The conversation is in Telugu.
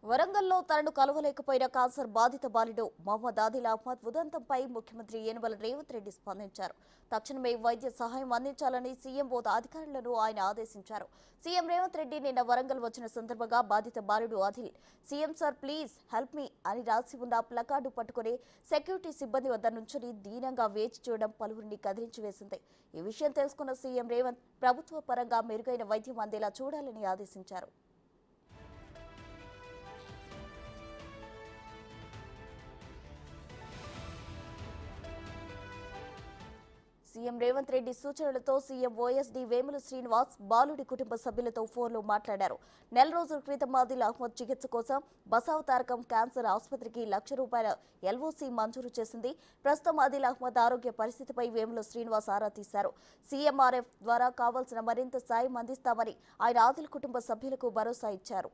వరంగల్లో తనను కలవలేకపోయిన క్యాన్సర్ బాధిత బాలుడు మహమ్మద్ ఆదిల్ అహ్మద్ ఉదంతంపై ముఖ్యమంత్రి యనమల రేవంత్ రెడ్డి స్పందించారు. తక్షణమే వైద్య సహాయం అందించాలని సీఎంఓ అధికారులను ఆయన ఆదేశించారు. సీఎం రేవంత్ రెడ్డి నిన్న వరంగల్ వచ్చిన సందర్భంగా బాధిత బాలుడు Adil CM sir please help me అని రాసి ఉన్న ప్లకార్డు పట్టుకుని సెక్యూరిటీ సిబ్బంది వద్ద నుంచుని దీనంగా వేచి చూడడం పలువురిని కదిలించి వేసింది. ఈ విషయం తెలుసుకున్న సీఎం రేవంత్ ప్రభుత్వ పరంగా మెరుగైన వైద్యం అందేలా చూడాలని ఆదేశించారు. సీఎం రేవంత్ రెడ్డి సూచనలతో సీఎం ఓఎస్డీ వేముల శ్రీనివాస్ బాలుడి కుటుంబ సభ్యులతో ఫోన్లో మాట్లాడారు. నెల రోజుల క్రితం ఆదిల్ అహ్మద్ చికిత్స కోసం బసవతారకం క్యాన్సర్ ఆసుపత్రికి ₹1,00,000 ఎల్ఓసీ మంజూరు చేసింది. ప్రస్తుతం ఆదిల్ అహ్మద్ ఆరోగ్య పరిస్థితిపై వేముల శ్రీనివాస్ ఆరా తీశారు. సీఎంఆర్ఎఫ్ ద్వారా కావాల్సిన మరింత సాయం అందిస్తామని ఆయన ఆదిల్ కుటుంబ సభ్యులకు భరోసా ఇచ్చారు.